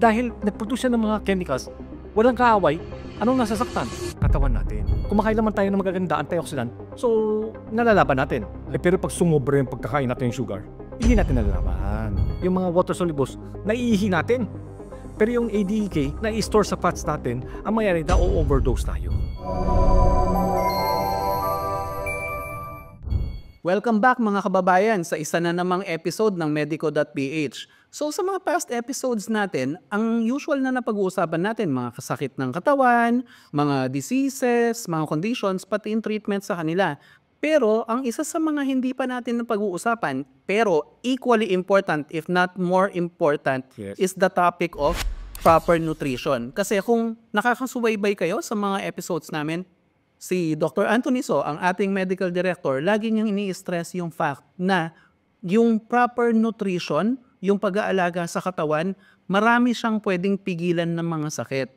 dahil nag-produce siya ng mga chemicals, walang kaaway, anong nasasaktan? Katawan natin. Kumakain naman tayo ng magaganda, antioxidant, so nalalaban natin. Pero pag sumobra yung pagkakain natin yung sugar, hindi natin nalalaban. Yung mga water solubles, naiihi natin. Pero yung ADEK, na-i-store sa fats natin, ang mayari na o-overdose tayo. Welcome back mga kababayan sa isa na namang episode ng Medico.ph. So sa mga past episodes natin, ang usual na napag-uusapan natin, mga kasakit ng katawan, mga diseases, mga conditions, pati yung treatment sa kanila. Pero ang isa sa mga hindi pa natin napag-uusapan, pero equally important if not more important, is the topic of proper nutrition. Kasi kung nakakasubaybay kayo sa mga episodes namin, si Dr. Anthony So, ang ating medical director, lagi niyang ini-stress yung fact na yung proper nutrition, yung pag-aalaga sa katawan, marami siyang pwedeng pigilan ng mga sakit.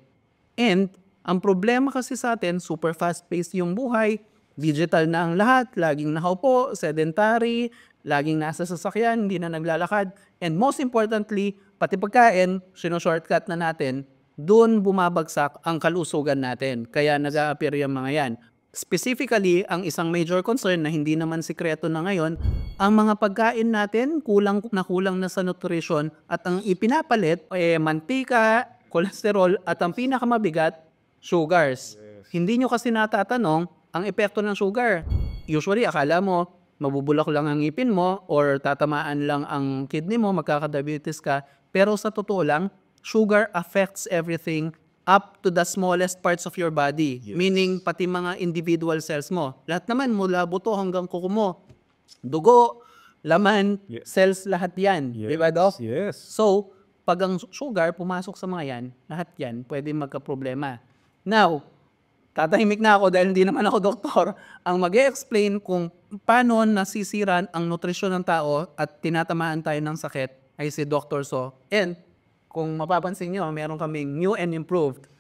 And ang problema kasi sa atin, super fast-paced yung buhay, digital na ang lahat, laging nakaupo, sedentary, laging nasa sasakyan, hindi na naglalakad. And most importantly, pati pagkain, sino-shortcut na natin, doon bumabagsak ang kalusugan natin. Kaya nag-a-appear yung mga yan. Specifically, ang isang major concern na hindi naman sikreto na ngayon, ang mga pagkain natin kulang na sa nutrition at ang ipinapalit mantika, kolesterol at ang pinakamabigat, sugars. Hindi nyo kasi natatanong ang epekto ng sugar. Usually, akala mo, mabubulok lang ang ngipin mo or tatamaan lang ang kidney mo, magkakadiabetes ka. Pero sa totoo lang, sugar affects everything up to the smallest parts of your body. Yes. Meaning, pati mga individual cells mo. Lahat naman, mula buto hanggang kuko mo. Dugo, laman, cells, lahat yan. Yes. Diba, Doc? Yes. So, pag ang sugar pumasok sa mga yan, lahat yan, pwede magka-problema. Now, tatahimik na ako dahil hindi naman ako doktor, ang mag-e-explain kung paano nasisiran ang nutrisyon ng tao at tinatamaan tayo ng sakit ay si Dr. So. And kung mapapansin nyo, meron kaming new and improved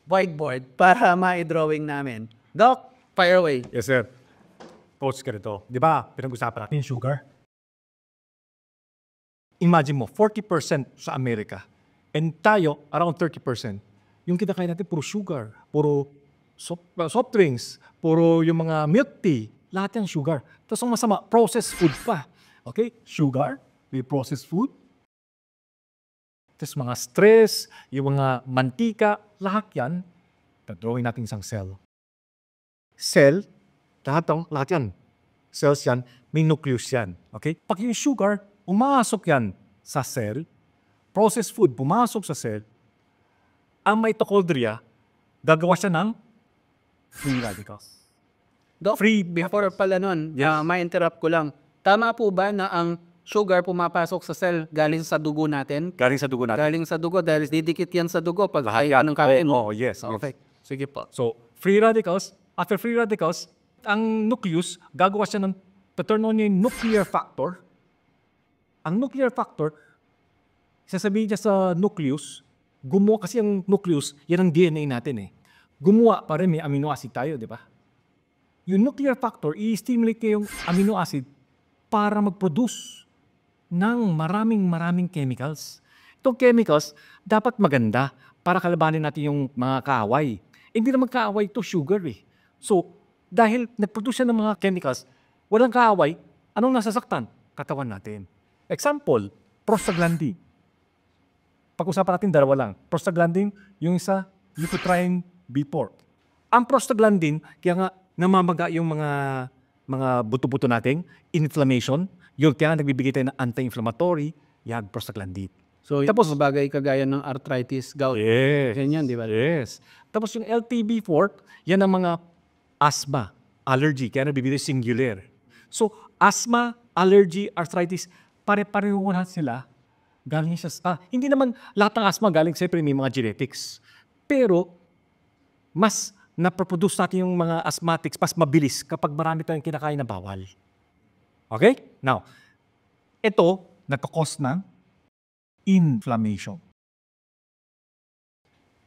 whiteboard para ma-drawing namin. Doc, fire away. Yes, sir. Coach ka rito. Di ba, pinag-usapan natin yung sugar? Imagine mo, 40% sa Amerika. And tayo, around 30%. Yung kinakain natin, puro sugar. Puro soft drinks. Puro yung mga milk tea. Lahat yung sugar. Tapos ang masama, processed food pa. Okay? Sugar, may processed food. Tapos mga stress, yung mga mantika, lahat yan, dadrawing natin isang cell. Cell, lahat yan. Cells yan, may nucleus yan. Okay? Pag yung sugar, umasok yan sa cell, processed food, pumasok sa cell, ang mitochondria, gagawa siya ng free radicals. Doc, before pala nun, ma-interrupt ko lang. Tama po ba na ang sugar pumapasok sa cell galing sa dugo natin? Galing sa dugo natin. Galing sa dugo dahil didikit yan sa dugo pag kaya ng kain. Oh, yes. Okay. Sige po. So, free radicals, after free radicals, ang nucleus, gagawa siya ng, to-turn on yung nuclear factor. Ang nuclear factor, sasabihin niya sa nucleus, gumawa kasi ang nucleus, yan ang DNA natin eh. Gumawa pa rin, may amino acid tayo, di ba? Yung nuclear factor, i-stimulate yung amino acid para mag-produce ng maraming chemicals. Itong chemicals, dapat maganda para kalabanin natin yung mga kaaway. Hindi naman kaaway ito, sugar eh. So, dahil nag-produce siya ng mga chemicals, walang kaaway, anong nasasaktan? Katawan natin. Example, prostaglandin. Pag-usapan natin, dalawa lang. Prostaglandin, yung isa, leukotriene B4. Ang prostaglandin, kaya nga namamaga yung mga buto-buto natin, inflammation, yung kaya nagbibigay tayo ng anti-inflammatory, yan, prostaglandin. So, tapos bagay kagaya ng arthritis, gout. Yes. Ganyan, di ba? Yes. Tapos yung LTB4, yan ang mga asthma, allergy, kaya nagbibigay singular. So, asthma, allergy, arthritis, pare-pareho lahat sila. Galing siya hindi naman lahat ng asthma galing, siyempre may mga genetics. Pero, mas naproduce natin yung mga asthmatics, mas mabilis kapag marami tayong kinakain na bawal. Okay? Now, ito, nagkakos ng inflammation.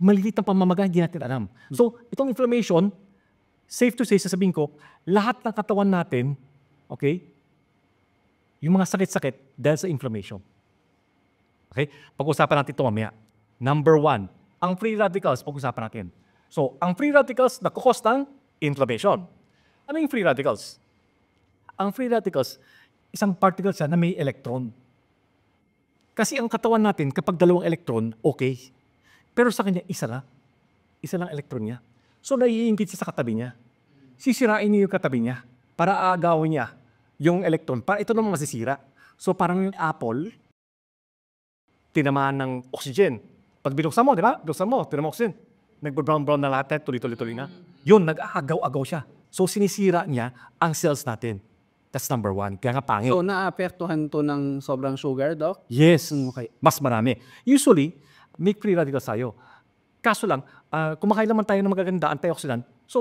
Malilit ang pamamaga, hindi natin alam. So, itong inflammation, safe to say, sasabihin ko, lahat ng katawan natin, okay, yung mga sakit-sakit dahil sa inflammation. Okay? Pag-usapan natin ito mamaya. Number 1, ang free radicals, pag-usapan natin. So, ang free radicals, nagkukos ng inflammation. Ano yung free radicals? Ang free radicals, isang particle siya na may electron. Kasi ang katawan natin, kapag dalawang electron, okay. Pero sa kanya, isa lang electron niya. So, naiingit siya sa katabi niya. Sisirain niya yung katabi niya para aagawin niya yung electron. Para ito naman masisira. So, parang yung apple, tinamaan ng oxygen. Pag binuksan mo, di ba? Binuksan mo, tinamaan oxygen. Nagbe-brown-brown na lahat, tuloy-tuloy na. Yun, nag-aagaw-agaw siya. So, sinisira niya ang cells natin. That's number 1. Kaya nga pangit. So, naapektuhan to ng sobrang sugar, Doc? Yes. Okay. Mas marami. Usually, may free radicals tayo. Kaso lang, kumakain naman tayo ng magaganda antioxidant, so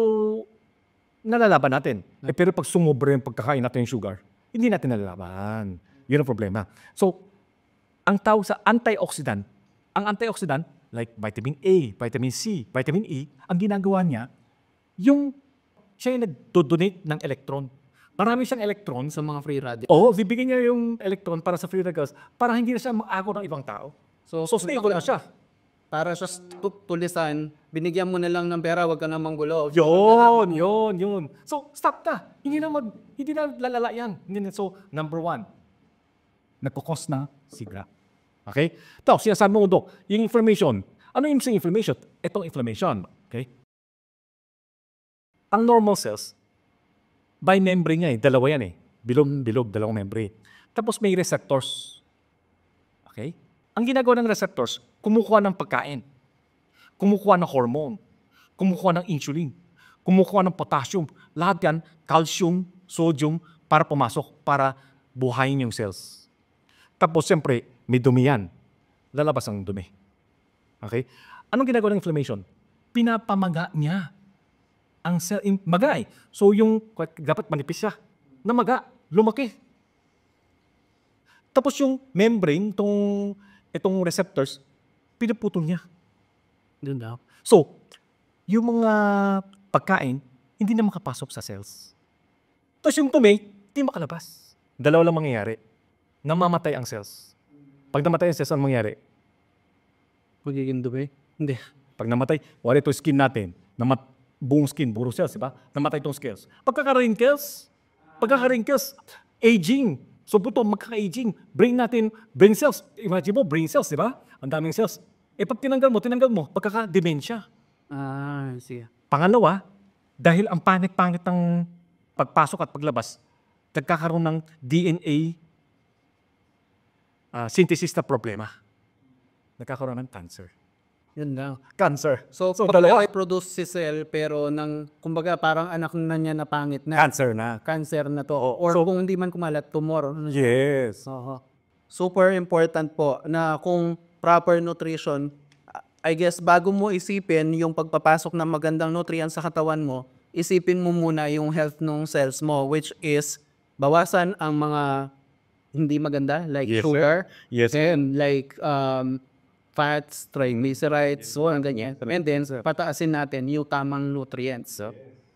nalalaban natin. Pero pag sumobra yung pagkakain natin yung sugar, hindi natin nalalaban. Yun ang problema. So, ang tawag sa antioxidant, ang antioxidant, like vitamin A, vitamin C, vitamin E, ang ginagawa niya, siya yung nag-donate ng electron. Marami siyang electron. Sa mga free radicals. Oo, bibigyan niya yung electron para sa free radicals para hindi na siya mag-agaw ng ibang tao. So stable na siya. Para sa tulisan, binigyan mo na lang ng pera, wag ka na manggulo. Yun. So, stop na. Hindi na lalala yan. So, number 1, nagkukos na sigra. Okay? Tapos, sinasabi mo, Dok, yung inflammation. Ano yung inflammation? Itong inflammation. Okay? Ang normal cells, by membrane niya dalawa yan Bilog, dalawang membrane. Tapos may receptors. Okay? Ang ginagawa ng receptors, kumukuha ng pagkain, kumukuha ng hormone, kumukuha ng insulin, kumukuha ng potassium. Lahat yan, calcium, sodium, para pumasok, para buhayin yung cells. Tapos, siyempre, may dumi yan. Lalabas ang dumi. Okay? Anong ginagawa ng inflammation? Pinapamaga niya ang cell. Magay. So, yung dapat manipis siya. Namaga. Lumaki. Tapos yung membrane, itong receptors, pinaputol niya. Doon daw. So, yung mga pagkain, hindi na makapasok sa cells. Tapos yung dumi, hindi makalabas. Dalawa lang mangyayari. Namamatay ang cells. Pag namatay ang cells, ano mangyayari? Magiging dumi? Hindi. Pag namatay, wala ito skin natin. Buong skin, puro cells, di ba? Namatay itong cells. Pagkaka-wrinkles, aging. So buto, magkaka-aging. Brain cells. Imagine mo, brain cells, di ba? Ang daming cells. Pag tinanggal mo, pagkaka-dementia. Sige. Pangalawa, dahil ang pangit-pangit ng pagpasok at paglabas, nagkakaroon ng DNA synthesis na problema. Nagkakaroon ng cancer. Yun lang. Cancer. So dalawa. produce si cell pero kumbaga parang anak na niya na pangit na. Cancer na. Cancer na to. Or kung hindi man kumalat, tumor. Yes. Super important po na kung proper nutrition, I guess bago mo isipin yung pagpapasok ng magandang nutrients sa katawan mo, isipin mo muna yung health ng cells mo, which is bawasan ang mga hindi maganda like sugar, and like fats, triglycerides, so ganyan. And then, pataasin natin yung tamang nutrients.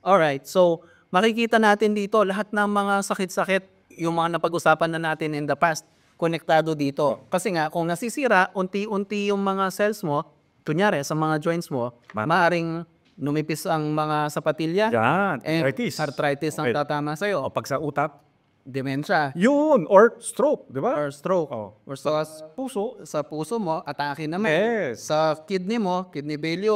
Alright, so makikita natin dito lahat ng mga sakit-sakit, yung mga napag-usapan na natin in the past, konektado dito. Kasi nga, kung nasisira, unti-unti yung mga cells mo, kunyari sa mga joints mo, maaaring numipis ang mga sapatilya. Yan, And arthritis ang tatama sa'yo. O pag sa utak, dementia. Yun, or stroke, di ba? Or stroke. Or sa puso mo, atake naman. Yes. Sa kidney mo, kidney failure.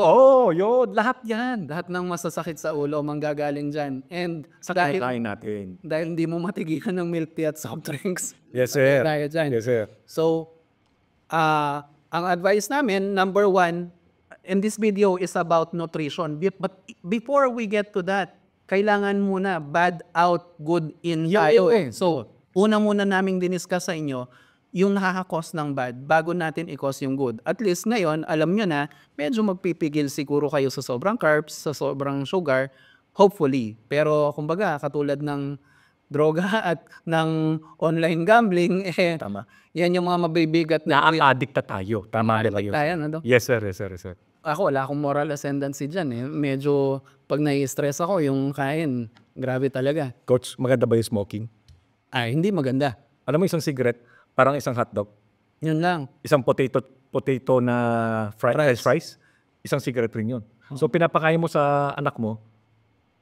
Yun, lahat yan. Lahat ng masasakit sa ulo manggagaling dyan. And Sa kain natin. dahil hindi mo matigilan ng milk tea at soft drinks. Yes, sir. Dahil dyan. Yes, sir. So, ang advice namin, number 1, in this video is about nutrition. But before we get to that, kailangan muna bad out, good in tayo. So, una muna naming diniscuss sa inyo yung nakakakos ng bad bago natin i-cause yung good. At least ngayon, alam nyo na, medyo magpipigil siguro kayo sa sobrang carbs, sa sobrang sugar, hopefully. Pero kumbaga, katulad ng droga at ng online gambling, Tama. yan yung mga mabibigat na Na-addict na tayo. Tama rin kayo. Yes, sir. Yes, sir. Yes, sir. Ako, wala akong moral ascendancy dyan. Medyo, pag nai-stress ako, yung kain, grabe talaga. Coach, maganda ba yung smoking? Hindi maganda. Alam mo, isang cigarette, parang isang hotdog. Yun lang. Isang potato na fries, isang cigarette rin yun. So, pinapakain mo sa anak mo,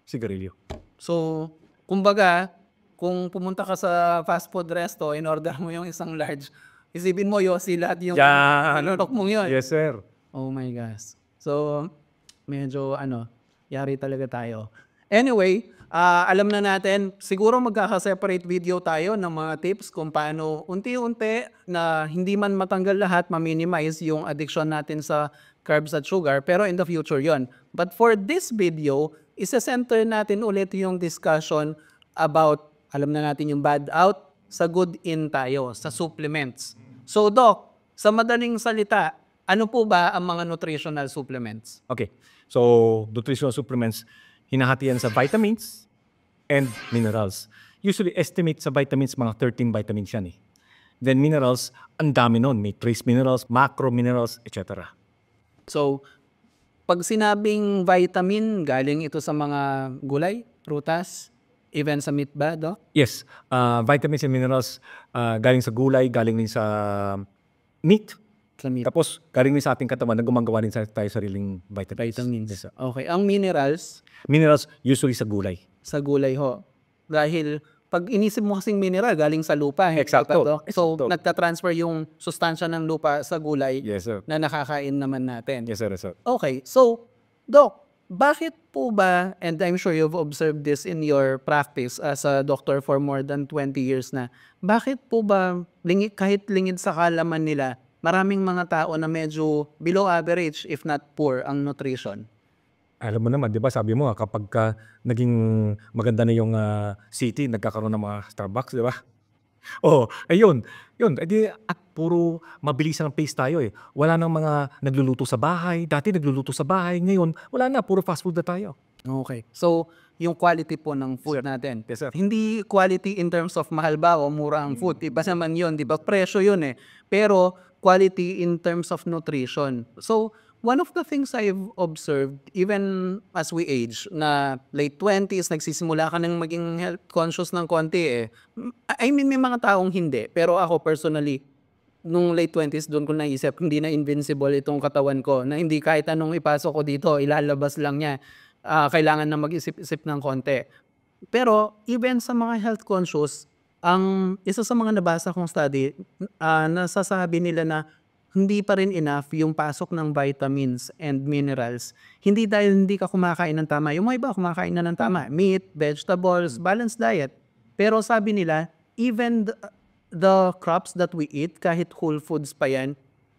sigarilyo. So, kumbaga, kung pumunta ka sa fast food resto, in order mo yung isang large, isipin mo, Yossi, lahat yung tok mong yun. Yes, sir. Oh my gosh. So, medyo yari talaga tayo. Anyway, alam na natin, siguro magkaka-separate video tayo ng mga tips kung paano unti-unti na hindi man matanggal lahat, ma-minimize yung addiction natin sa carbs at sugar, pero in the future yon. But for this video, isa-center natin ulit yung discussion about, alam na natin yung bad out, sa good in tayo, sa supplements. So, Doc, sa madaling salita, ano po ba ang mga nutritional supplements? Okay. So, nutritional supplements, hinahati yan sa vitamins and minerals. Usually, estimate sa vitamins, mga 13 vitamins yan eh. Then minerals, ang dami nun. May trace minerals, macro minerals, etc. So, pag sinabing vitamin, galing ito sa mga gulay, prutas, even sa meat ba, Doc? Yes. Vitamins and minerals, galing sa gulay, galing din sa meat. Sa meat. Tapos, galing din sa ating katawan na gumagawa din tayo sariling vitamins. Vitamins. Okay. Ang minerals, Minerals, usually sa gulay. sa gulay ho. Dahil pag inisip mo kasing mineral, galing sa lupa. Exacto. Doc? So, Exacto. nagtatransfer yung sustansya ng lupa sa gulay Yes, sir. na nakakain naman natin. Yes, sir. Yes, sir. Okay. So, Doc, bakit po ba, and I'm sure you've observed this in your practice as a doctor for more than 20 years na, bakit po ba kahit lingid sa kalaman nila, maraming mga tao na medyo below average if not poor ang nutrition? Alam mo naman, di ba, sabi mo, kapag naging maganda na yung city, nagkakaroon ng mga Starbucks, di ba? Ayun. Yun, at puro mabilis ang pace tayo eh. Wala nang mga nagluluto sa bahay. Dati nagluluto sa bahay. Ngayon, wala na. Puro fast food na tayo. Okay. So, yung quality po ng food natin. Yes, sir. Hindi quality in terms of mahal ba o mura ang food. Iba naman yun, di ba? Presyo yun eh. Pero, quality in terms of nutrition. So, one of the things I've observed, even as we age, na late 20s, nagsisimula ka ng maging health conscious ng konti eh. I mean, may mga taong hindi. Pero ako personally, nung late 20s, doon ko naisip, hindi na invincible itong katawan ko. Na hindi kahit anong ipasok ko dito, ilalabas lang niya. Kailangan na mag-isip-isip ng konti. Pero even sa mga health conscious, ang isa sa mga nabasa kong study, nasasabi nila na hindi pa rin enough yung pasok ng vitamins and minerals. Hindi dahil hindi ka kumakain ng tama. Yung mga iba kumakain na ng tama. Meat, vegetables, balanced diet. Pero sabi nila, even the crops that we eat, kahit whole foods pa yan,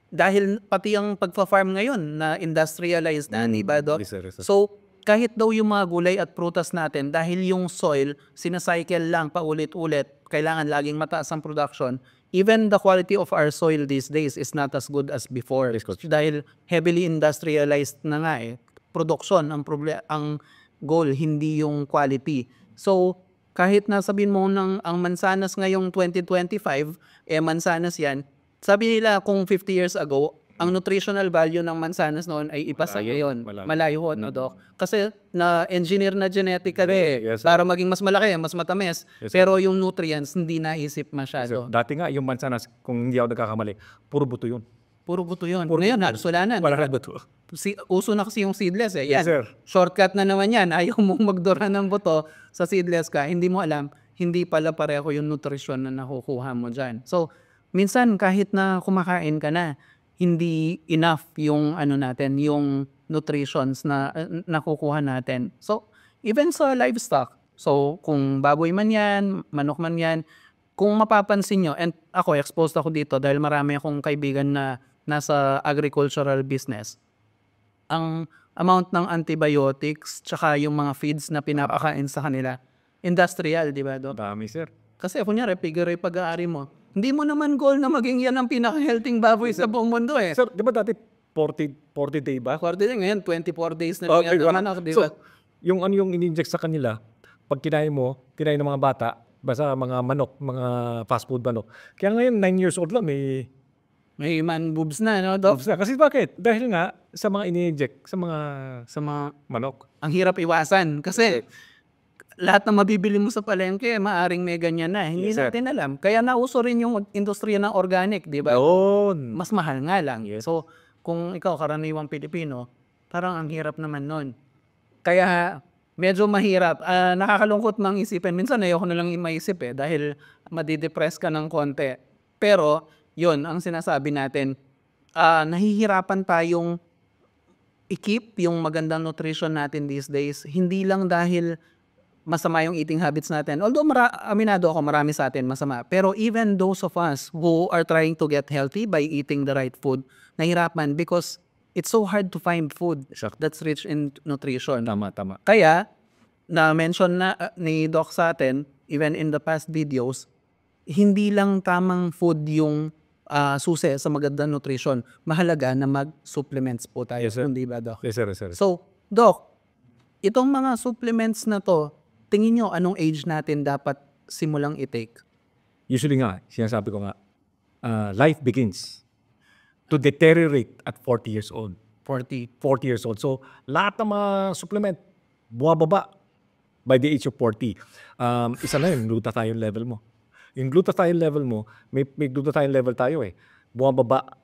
dahil pati ang pagpa-farm ngayon na industrialized na, di ba, Doc? Yes, sir, yes, sir. So, kahit daw yung mga gulay at prutas natin, dahil yung soil, sinacycle lang paulit-ulit, kailangan laging mataas ang production, even the quality of our soil these days is not as good as before. Yes, coach. Dahil heavily industrialized na nga eh. Production, ang goal, hindi yung quality. So, kahit nasabihin mo ang mansanas ngayong 2025, mansanas yan, sabi nila kung 50 years ago, ang nutritional value ng mansanas noon ay ipasa ngayon. Malayo ho, no, Doc? Kasi na-engineer na genetically Yes, sir. para maging mas malaki, mas matamis. Yes, sir. Pero yung nutrients, hindi naisip So, masyado. dati nga, yung mansanas, kung hindi ako nagkakamali, puro buto yun. Puro buto yun. Ngayon, harsulanan. Wala na buto. Uso na kasi yung seedless eh. Yan. Yes, sir. Shortcut na naman yan. Ayaw mong magdura ng buto sa seedless ka. Hindi mo alam, hindi pala pareho yung nutrition na nakukuha mo dyan. So, minsan kahit na kumakain ka na, hindi enough yung yung nutritions na nakukuha natin. So, even sa livestock, so kung baboy man yan, manok man yan, kung mapapansin nyo, and ako exposed ako dito dahil marami akong kaibigan na nasa agricultural business, ang amount ng antibiotics tsaka yung mga feeds na pinapakain sa kanila, industrial, di ba, Doc? Dami, sir. Kasi kunyari, pigure pag-aari mo, hindi mo naman goal na maging yan ang pinaka-healthy baboy sa buong mundo eh. Sir, di ba dati 40 day ba? Quarter ngayon, 24 days na Oh, yan. diba? Anak, di So, ba? yung in-inject sa kanila, pag kinain ng mga bata, basta mga manok, mga fast food manok. Kaya ngayon, 9 years old lang, May man boobs na, no, Doc? Kasi bakit? Dahil nga, sa mga in-inject, sa mga Sa mga, manok. ang hirap iwasan. Kasi, lahat ng mabibili mo sa palengke, maaring may ganyan na. Hindi Yes, sir. natin alam. Kaya nauso rin yung industriya ng organic, di ba? Yun. Mas mahal nga lang. Yes. So, kung ikaw, karaniwang Pilipino, parang ang hirap naman nun. Kaya, medyo mahirap. Nakakalungkot mang isipin. Minsan, ayoko na lang maisip dahil madidepress ka ng konti. Pero, yun, ang sinasabi natin, nahihirapan tayong i-keep yung magandang nutrition natin these days. Hindi lang dahil masama yung eating habits natin. Although aminado ako, marami sa atin masama. Pero even those of us who are trying to get healthy by eating the right food, nahirapan because it's so hard to find food that's rich in nutrition. Tama. Kaya, na-mention na ni Doc sa atin, even in the past videos, hindi lang tamang food yung susi sa magandang nutrition. Mahalaga na mag-supplements po tayo. Yes, sir. Hindi ba, Doc? Yes, sir. Yes, sir. So, Doc, itong mga supplements na to, tingin nyo anong age natin dapat simulang i-take? Usually nga, sinasabi ko nga, life begins to deteriorate at 40 years old. 40. 40 years old. So, lahat ng mga supplement, bumababa by the age of 40. Isa na yun, glutathione level mo. Yung glutathione level mo, may glutathione level tayo bumababa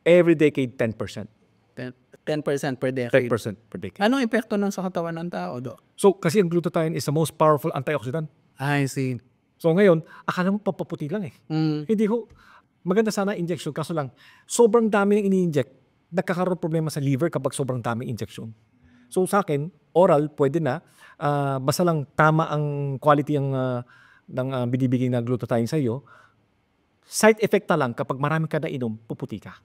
every decade 10%. 10% per decade. 10% per decade. Anong epekto nun sa katawan ng tao, Doc? So, kasi ang glutathione is the most powerful antioxidant. I see. So, ngayon, akala mo papaputi lang Hindi ho. Maganda sana injection, kaso lang, sobrang dami ng ini-inject. Nagkakaroon problema sa liver kapag sobrang dami injection. So, sa akin, oral, pwede na. Basta lang tama ang quality ng binibigay na glutathione sa iyo. Side effect na lang kapag marami ka na inom, puputi ka.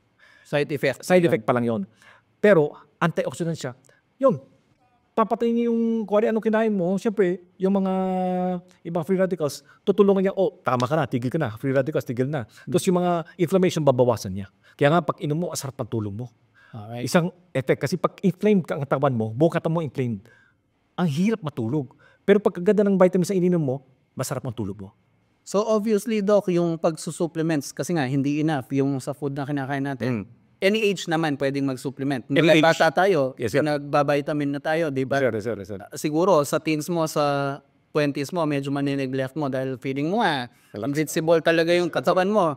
Side effect. Side effect pa lang yon. Pero, antioxidant siya. Yun. Papatayin niya yung kung ano kinain mo. Siyempre, yung mga ibang free radicals, tutulungan niya, tama ka na, tigil ka na. Free radicals, tigil na. Tapos yung mga inflammation, babawasan niya. Kaya nga, pag inom mo, asarap ang tulog mo. Alright. Isang effect. Kasi pag inflamed ka ang katawan mo, buong katawan mo inflamed, ang hirap matulog. Pero pag kaganda ng vitamins na ininom mo, masarap ang tulog mo. So obviously, Doc, yung pagsusupplements, kasi nga hindi enough yung sa food na kinakain natin. Any age naman pwedeng mag-supplement. Any age. Bata tayo, Yes, sir. nagbabitamin na tayo, di ba? Sir. Siguro sa teens mo, sa 20s mo, medyo manineglect mo dahil feeling mo invincible talaga yung katawan mo.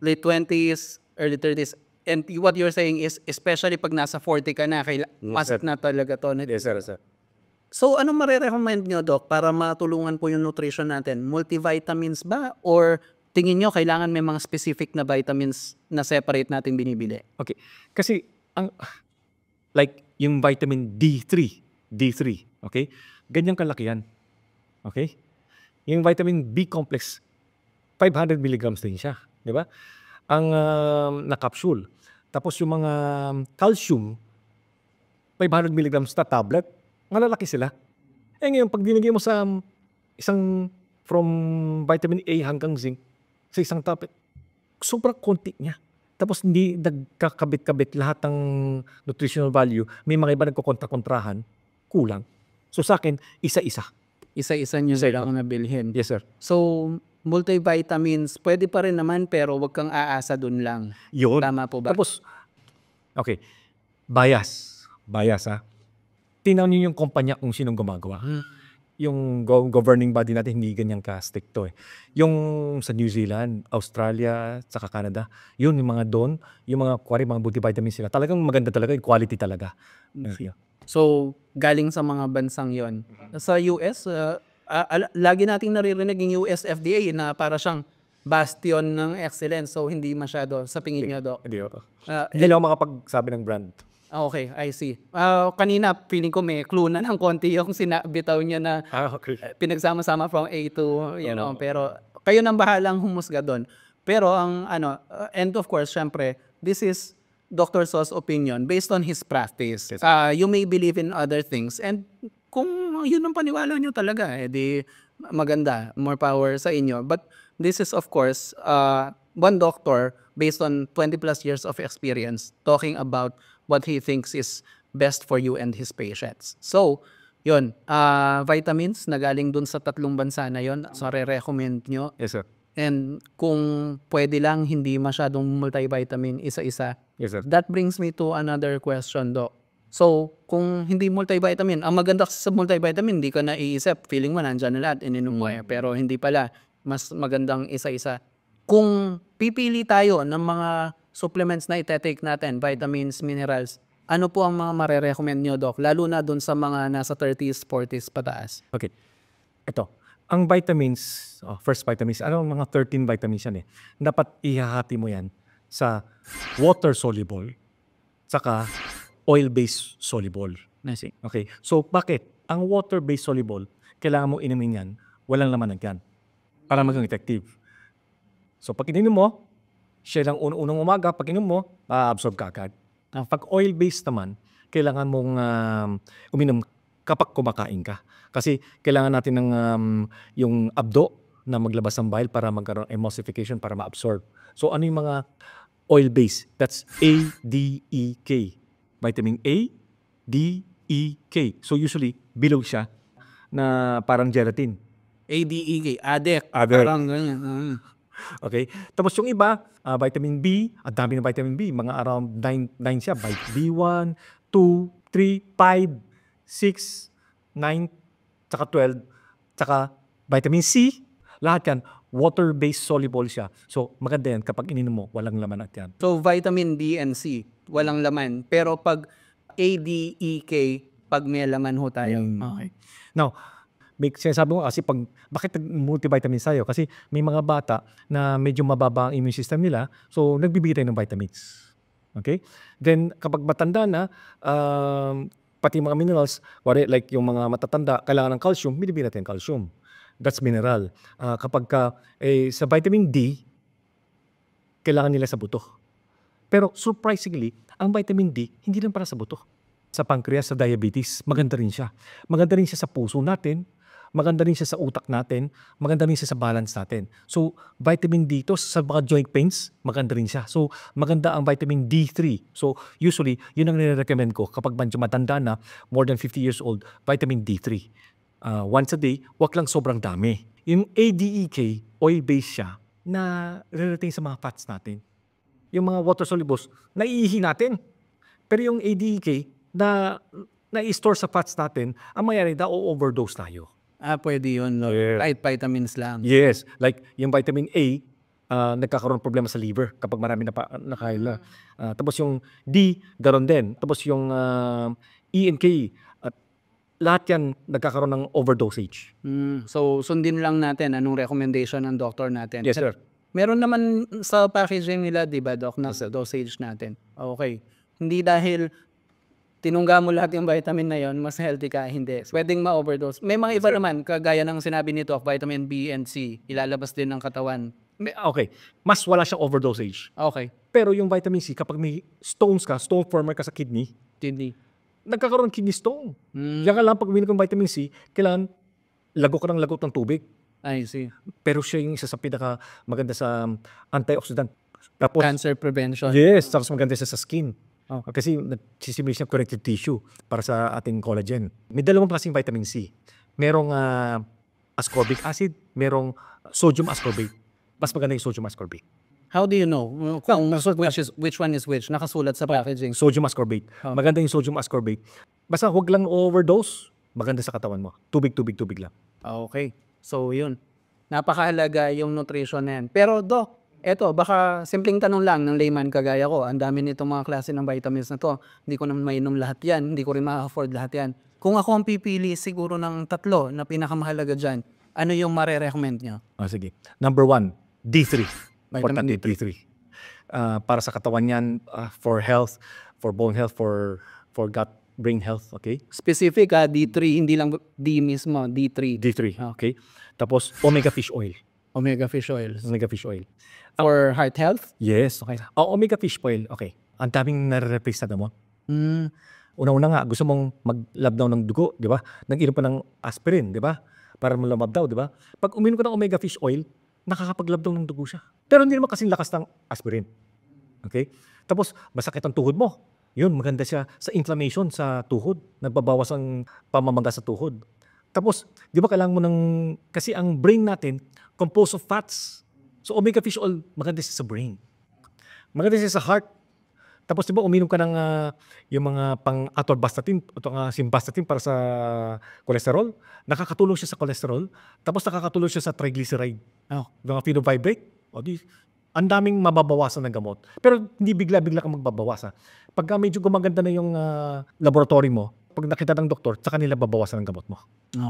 Late 20s, early 30s. And what you're saying is, especially pag nasa 40 ka na, pasok na talaga to. Yes, sir. So, anong marirecommend nyo, Doc, para matulungan po yung nutrition natin? Multivitamins ba? Or tingin nyo, kailangan may mga specific na vitamins na separate natin binibili? Okay. Kasi, like, yung vitamin D3, okay? Ganyang kalaki yan. Okay? Yung vitamin B complex, 500 milligrams din siya. Di ba? Ang na capsule. Tapos yung mga calcium, 500 milligrams na tablet, malalaki sila. Ngayon, pag dinigay mo sa isang from vitamin A hanggang zinc, sa isang tablet, sobrang konti niya. Tapos hindi nagkakabit-kabit lahat ng nutritional value. May mga iba nagkukontra-kontrahan, kulang. So sa akin, isa-isa. Isa-isa nyo silang nabilhin. Yes, sir. So, multivitamins, pwede pa rin naman pero wag kang aasa dun lang. Yun. Tama po ba? Tapos, okay, bias Tingnan niyo yung kumpanya kung sinong gumagawa. Yung governing body natin, hindi ganyan ka-stricto Yung sa New Zealand, Australia, saka Canada, yun, yung mga doon, yung mga multivitamins sila, talagang maganda talaga, yung quality talaga. So, galing sa mga bansang yon. Sa US, lagi nating naririnig yung US FDA na para siyang bastion ng excellence. So, hindi masyado sa tingin niyo, Doc. Hindi ako makapagsabi ng brand. Okay, I see. Kanina, feeling ko may clue na ng konti yung sinabitaw niya na Okay. pinagsama-sama from A to, pero kayo nang bahalang humusga doon. Pero and of course, syempre, this is Dr. So's opinion based on his practice. Yes. You may believe in other things and kung yun ang paniwala nyo talaga, di maganda, more power sa inyo. But this is of course, one doctor based on 20 plus years of experience talking about what he thinks is best for you and his patients. So, yun, vitamins na galing dun sa 3 bansa na yun, so re-recommend nyo. Yes, sir. And kung pwede lang, hindi masyadong multivitamin, isa-isa. Yes, sir. That brings me to another question, Doc. So, kung hindi multivitamin, ang maganda kasi sa multivitamin, hindi ka naiisip, feeling mo nandyan na lahat, ininom mo pero hindi pala, mas magandang isa-isa. Kung pipili tayo ng mga supplements na itetake natin, vitamins, minerals, ano po ang mga marerecommend nyo, Doc? Lalo na dun sa mga nasa 30s, 40s pataas. Okay. Ito. Ang vitamins, first vitamins, mga 13 vitamins yan eh. Dapat ihahati mo yan sa water-soluble, saka oil-based soluble. Okay. So, bakit? Ang water-based soluble, kailangan mo inumin yan, walang laman ng yan, para maging effective. So, pag ininom mo, siya lang unang umaga, pag inom mo, ma-absorb ka agad. Pag oil-based naman, kailangan mong uminom kapag kumakain ka. Kasi kailangan natin ng yung abdo na maglabas ng bile para magkaroon emulsification para ma-absorb. So, ano yung mga oil-based? That's A, D, E, K. Vitamin A, D, E, K. So, usually, bilog siya na parang gelatin. ADEK, ADEK. ADEK. Parang ganyan. Okay? Tapos yung iba, vitamin B, ang dami ng vitamin B, mga around 9 siya. B1, 2, 3, 5, 6, 9, tsaka 12, tsaka vitamin C, lahat yan, water-based soluble siya. So, maganda yan kapag ininom mo, walang laman at yan. So, vitamin B and C, walang laman. Pero pag ADEK, pag may laman ho tayo. Okay. Now, sinasabi ko kasi bakit multivitamin tayo? Kasi may mga bata na medyo mababa ang immune system nila, so nagbibigay tayo ng vitamins. Okay? Then, kapag matanda na, pati mga minerals, like yung mga matatanda, kailangan ng calcium, binibigyan natin calcium. That's mineral. Kapag sa vitamin D, kailangan nila sa buto. Pero surprisingly, ang vitamin D, hindi lang para sa buto. Sa pancreas, sa diabetes, maganda rin siya. Maganda rin siya sa puso natin, maganda rin siya sa utak natin, maganda rin siya sa balance natin. So, vitamin D to sa mga joint pains, maganda rin siya. So, maganda ang vitamin D3. So, usually, yun ang nire-recommend ko kapag matanda na, more than 50 years old, vitamin D3. Once a day, wag lang sobrang dami. Yung ADEK, oil-based siya, na re-retain sa mga fats natin. Yung mga water solubles, naiihi natin. Pero yung ADEK, na i-store sa fats natin, ang mayroon overdose tayo. Pwede yun. No? Yeah. Kahit vitamins lang. Yes. Like yung vitamin A, nagkakaroon problema sa liver kapag marami na nakaila. Tapos yung D, garon din. Tapos yung E and K, lahat yan nagkakaroon ng overdosage. So, sundin lang natin anong recommendation ng doctor natin. Yes, sir. Meron naman sa packaging nila, di ba, Doc, na sa dosage natin. Okay. Hindi dahil tinungga mo lahat yung vitamin na yon, mas healthy ka, hindi. Pwedeng ma-overdose. May mga iba naman, kagaya ng sinabi nito, vitamin B and C, ilalabas din ng katawan. Okay. Mas wala siyang overdosage. Okay. Pero yung vitamin C, kapag may stones ka, stone former ka sa kidney, nagkakaroon ng kidney stone. Yan ka lang, pag uminom ng vitamin C, kailangan lago ka ng lagot ng tubig. I see. Pero siya yung isa sa pinaka maganda sa antioxidant. Tapos, Cancer prevention. yes, tapos maganda siya sa skin. Kasi nagsisimula siya corrective tissue para sa ating collagen. May dalawang klaseng vitamin C. Merong ascorbic acid, merong sodium ascorbate. Mas maganda yung sodium ascorbate. How do you know? Which one is which? Nakasulat sa packaging. Sodium ascorbate. Maganda yung sodium ascorbate. Basta huwag lang overdose, maganda sa katawan mo. Tubig lang. Okay. So, yun. Napakahalaga yung nutrition na yan. Pero, Doc, eto, baka simpleng tanong lang ng layman kagaya ko. Ang dami nitong mga klase ng vitamins na to. Hindi ko naman mainom lahat yan. Hindi ko rin ma-afford lahat yan. Kung ako ang pipili siguro ng 3 na pinakamahalaga dyan, ano yung mare-recommend nyo? Sige. Number 1, D3. Vitamin Important D3. Para sa katawan yan, for health, for bone health, for gut, brain health. Okay? Specific D3, hindi lang D mismo, D3. D3. Okay? Tapos, omega fish oil. Omega fish oils. Omega fish oil. For heart health? Yes, okay. Omega fish oil, okay. Ang daming nare-replace na mo. Una-una nga, gusto mong mag-lab down ng dugo, di ba? Nag-inom pa ng aspirin, di ba? Para lumab daw, di ba? Pag uminom ka ng omega fish oil, nakakapag-lab down ng dugo siya. Pero hindi naman kasing lakas ng aspirin. Okay? Tapos, masakit ang tuhod mo. Yun, maganda siya sa inflammation sa tuhod. Nagbabawas ang pamamaga sa tuhod. Tapos, di ba kailangan mo kasi ang brain natin, composed of fats. So, omega fish oil, maganda siya sa brain. Maganda siya sa heart. Tapos di ba uminom ka ng yung mga pang-atorvastatin o simvastatin para sa cholesterol, nakakatulong siya sa cholesterol, tapos nakakatulong siya sa triglyceride. Mga phenofibrate, ang daming mababawasan ng gamot. Pero hindi bigla-bigla kang magbabawas. Pagka medyo gumaganda na yung laboratory mo, pag nakita ng doktor, saka nila babawasan ng gamot mo.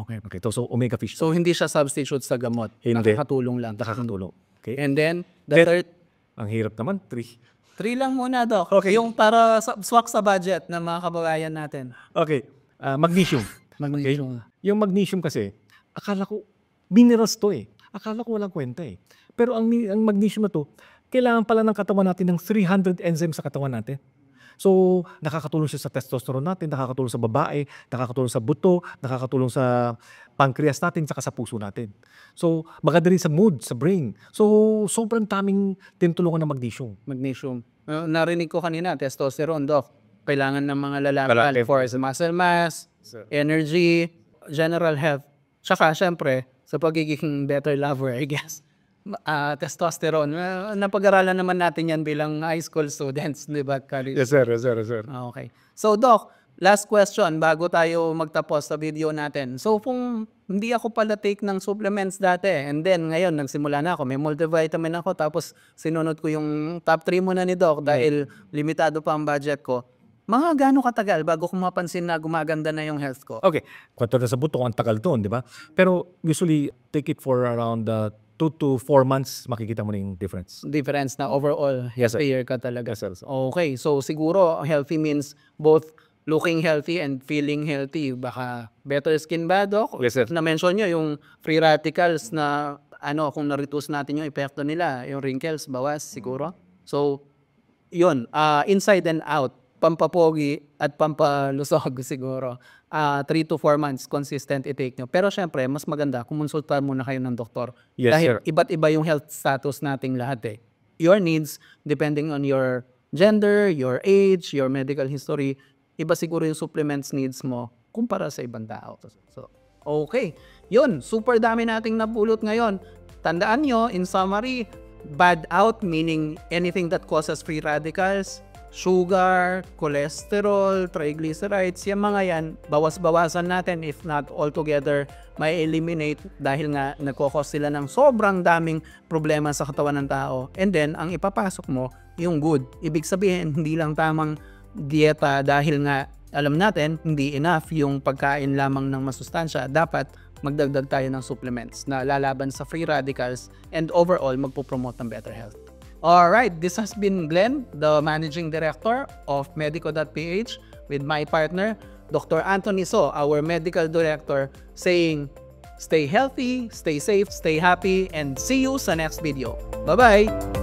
Okay. So omega fish. So hindi siya substitute sa gamot. Hindi. Nakakatulong lang. Nakakatulong. Okay. And then, the third, Ang hirap naman, 3. 3 lang muna, Doc. Okay. Yung para swak sa budget ng mga kababayan natin. Okay. Magnesium. Magnesium. Yung magnesium kasi, akala ko, minerals to Akala ko walang kwenta Pero ang magnesium na to, kailangan pala ng katawan natin ng 300 enzymes sa katawan natin. So, nakakatulong siya sa testosterone natin, nakakatulong sa babae, nakakatulong sa buto, nakakatulong sa pancreas natin, saka sa puso natin. So, maganda rin sa mood, sa brain. So, sobrang taming tinutulungan ng magnesium. Magnesium. Narinig ko kanina, testosterone, Doc. Kailangan ng mga lalaki Lalaki. for muscle mass, energy, general health. Tsaka, syempre, sa pagiging better lover, I guess. Testosterone. Napag-aralan naman natin yan bilang high school students, di ba? Yes, sir. Okay. So, Doc, last question bago tayo magtapos sa video natin. So, kung hindi ako pala take ng supplements dati, and then ngayon, nagsimula na ako, may multivitamin ako, tapos sinunod ko yung top 3 muna ni Doc dahil limitado pa ang budget ko. Mga gaano katagal bago ko mapansin na gumaganda na yung health ko? Okay. Kwento na sa buto, ang tagal doon, di ba? Pero usually, take it for around 2 to 4 months, makikita mo na yung difference. Difference na overall, Yes, sir. healthier ka talaga. Yes, sir. Okay, so siguro healthy means both looking healthy and feeling healthy. Baka better skin ba, Doc? Yes, sir. Na-mention nyo yung free radicals na kung na-reduce natin yung epekto nila, yung wrinkles, bawas siguro. So, yun, inside and out, pampapogi at pampalusog siguro. 3 to 4 months consistent i-take nyo. Pero syempre, mas maganda kumonsulta muna kayo ng doktor. Yes, Dahil sir. iba't iba yung health status nating lahat Your needs, depending on your gender, your age, your medical history, iba siguro yung supplements needs mo kumpara sa ibang tao. So, okay. Yun, super dami nating napulot ngayon. Tandaan nyo, in summary, bad out meaning anything that causes free radicals, sugar, cholesterol, triglycerides, yung mga yan, bawas-bawasan natin if not altogether may eliminate dahil nga nagkakos sila ng sobrang daming problema sa katawan ng tao. And then, ang ipapasok mo, yung good. Ibig sabihin, hindi lang tamang dieta dahil nga alam natin, hindi enough yung pagkain lamang ng masustansya. Dapat magdagdag tayo ng supplements na lalaban sa free radicals and overall magpo-promote ng better health. Alright, this has been Glenn, the Managing Director of Medico.ph with my partner, Dr. Anthony So, our Medical Director, saying, stay healthy, stay safe, stay happy, and see you sa next video. Bye-bye!